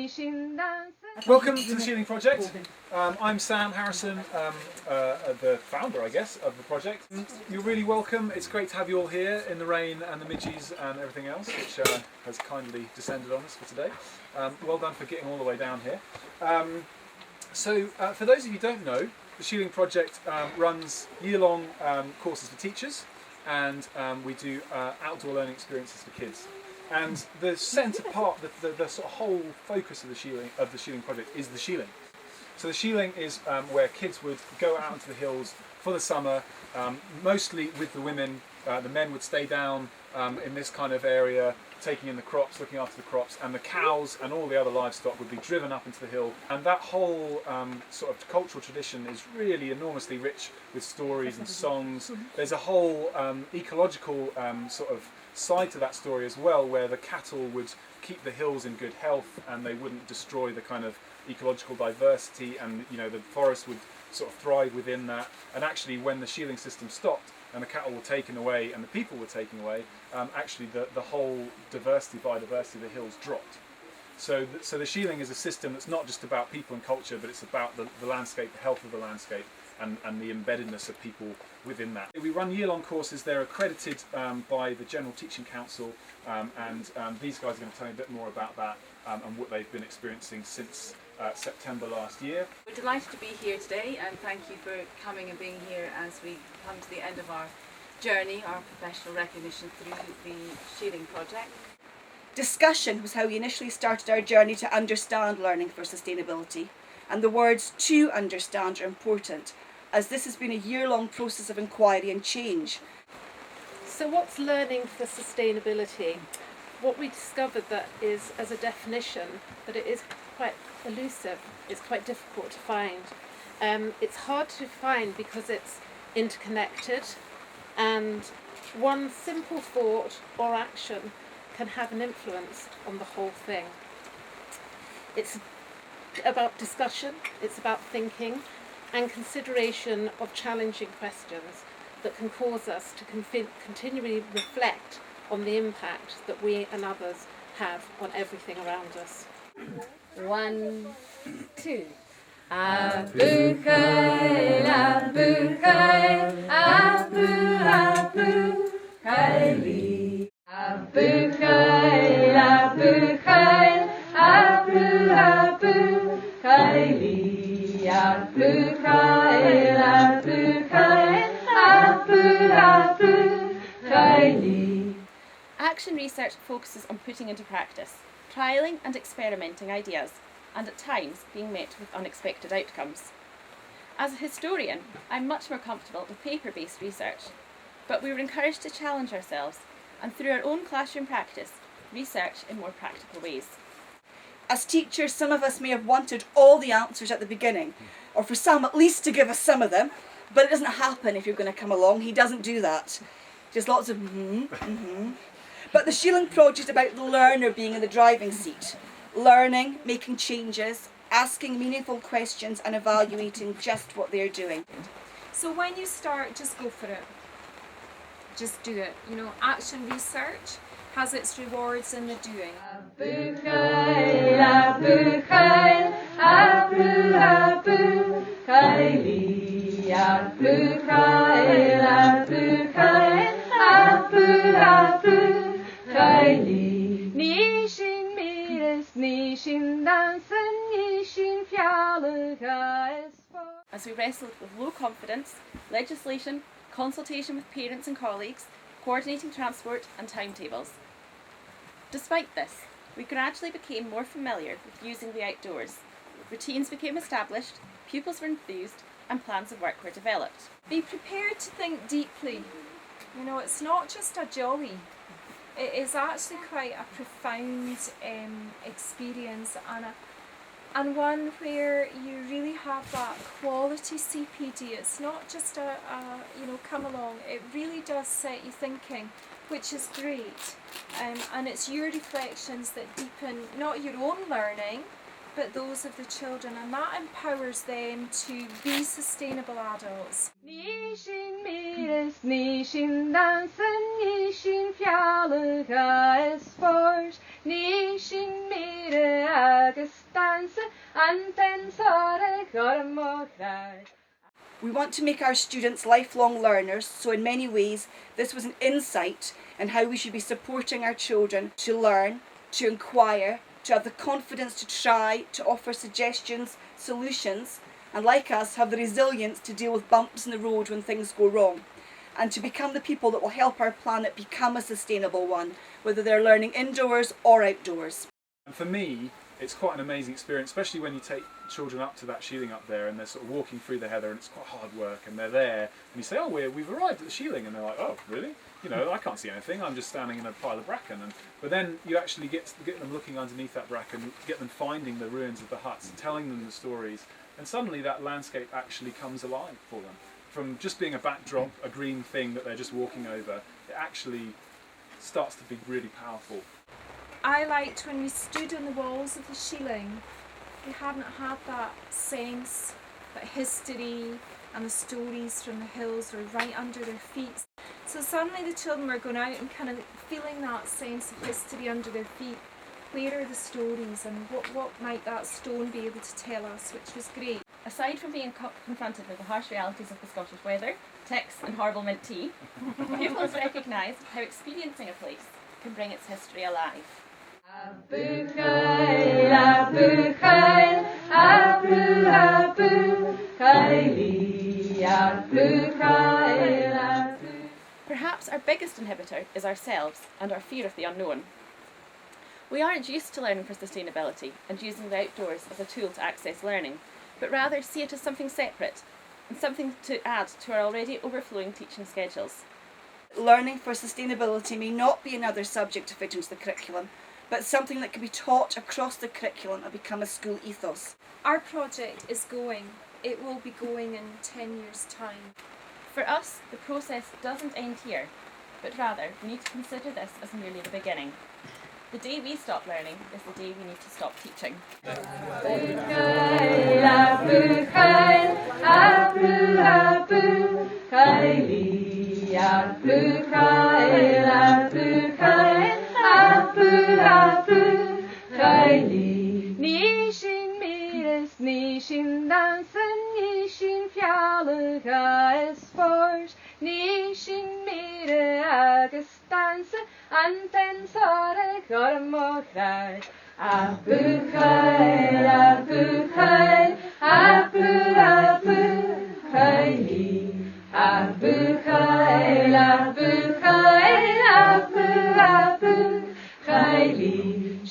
Welcome to the Shieling Project. I'm Sam Harrison, the founder, I guess, of the project. You're really welcome. It's great to have you all here in the rain and the midges and everything else, which has kindly descended on us for today. Well done for getting all the way down here. For those of you who don't know, the Shieling Project runs year-long courses for teachers, and we do outdoor learning experiences for kids. And the centre part, the sort of whole focus of the Shieling Project is the Shieling. So the Shieling is where kids would go out into the hills for the summer, mostly with the women. The men would stay down in this kind of area, taking in the crops, looking after the crops, and the cows and all the other livestock would be driven up into the hill. And that whole sort of cultural tradition is really enormously rich with stories and songs. There's a whole ecological sort of side to that story as well, where the cattle would keep the hills in good health and they wouldn't destroy the kind of ecological diversity, and the forest would sort of thrive within that. And actually, when the shieling system stopped and the cattle were taken away and the people were taken away, actually the whole biodiversity of the hills dropped. So the shieling is a system that's not just about people and culture, but it's about the landscape, the health of the landscape, and the embeddedness of people within that. We run year-long courses. They're accredited by the General Teaching Council, and these guys are going to tell you a bit more about that and what they've been experiencing since September last year. We're delighted to be here today, and thank you for coming and being here as we come to the end of our journey, our professional recognition through the Shieling Project. Discussion was how we initially started our journey to understand learning for sustainability, and the words "to understand" are important, as this has been a year-long process of inquiry and change. So what's learning for sustainability? What we discovered that is, as a definition, that it is quite elusive, it's quite difficult to find. It's hard to find because it's interconnected, and one simple thought or action can have an influence on the whole thing. It's about discussion, it's about thinking and consideration of challenging questions that can cause us to continually reflect on the impact that we and others have on everything around us. 1, 2. Abu Khair, Abu Khair, Abu Khairi. Abu Khair, Abu Khair, Abu Khairi. Abu Khair, Abu Khair, Abu Khairi. Action research focuses on putting into practice, trialling and experimenting ideas, and at times being met with unexpected outcomes. As a historian, I'm much more comfortable with paper-based research, but we were encouraged to challenge ourselves and through our own classroom practice, research in more practical ways. As teachers, some of us may have wanted all the answers at the beginning, or for some at least to give us some of them, but it doesn't happen if you're going to come along. He doesn't do that. Just lots of But the Shieling Project is about the learner being in the driving seat, learning, making changes, asking meaningful questions and evaluating just what they're doing. So when you start, just go for it. Just do it. Action research has its rewards in the doing. Abu Khair, Abu Khair, Abu Khairi. Abu Khair, Abu Khair, Abu Khairi. Nishin mires, nishin dansen, nishin fjallega. As we wrestled with low confidence, legislation, consultation with parents and colleagues, coordinating transport and timetables. Despite this, we gradually became more familiar with using the outdoors. Routines became established, pupils were enthused, and plans of work were developed. Be prepared to think deeply. It's not just a jolly. It is actually quite a profound experience, and one where you really have that quality CPD. It's not just a come along. It really does set you thinking, which is great. And it's your reflections that deepen not your own learning, but those of the children, and that empowers them to be sustainable adults. Nishin mires, nishin dansen, nishin fjallega es fors, nishin mire agus dansa an den sare gormokrad. We want to make our students lifelong learners, so in many ways this was an insight in how we should be supporting our children to learn, to inquire, to have the confidence to try, to offer suggestions, solutions, and like us have the resilience to deal with bumps in the road when things go wrong, and to become the people that will help our planet become a sustainable one, whether they're learning indoors or outdoors. And for me, it's quite an amazing experience, especially when you take children up to that Shieling up there and they're sort of walking through the heather and it's quite hard work and they're there and you say, oh, we've arrived at the Shieling, and they're like, oh, really? You know, I can't see anything, I'm just standing in a pile of bracken. But then you actually get them looking underneath that bracken, get them finding the ruins of the huts, telling them the stories, and suddenly that landscape actually comes alive for them. From just being a backdrop, a green thing that they're just walking over, it actually starts to be really powerful. I liked when we stood on the walls of the Shieling, we hadn't had that sense that history and the stories from the hills were right under their feet. So suddenly the children were going out and kind of feeling that sense of history under their feet. Where are the stories and what might that stone be able to tell us, which was great. Aside from being confronted with the harsh realities of the Scottish weather, ticks and horrible mint tea, pupils recognised how experiencing a place can bring its history alive. Abu Khail, Abu Khail, Abu Abu Khaili, Abu Khail, Abu. Perhaps our biggest inhibitor is ourselves and our fear of the unknown. We aren't used to learning for sustainability and using the outdoors as a tool to access learning, but rather see it as something separate and something to add to our already overflowing teaching schedules. Learning for sustainability may not be another subject to fit into the curriculum, but something that can be taught across the curriculum and become a school ethos. Our project is going. It will be going in 10 years' time. For us, the process doesn't end here, but rather we need to consider this as merely the beginning. The day we stop learning is the day we need to stop teaching. Abu Khail, Abu Khail, Abu Abu Khaili, Abu Khail, Abu Khail, Abu Abu Khaili. Nishin mires, nishin dansen, nishin fjallega es fors, nishin mire agus danse, anten sare gormokrad. Abu Khail, Abu Khail, Abu Abu Khaili, Abu Khail, Abu Khail, Abu Abu Khaili.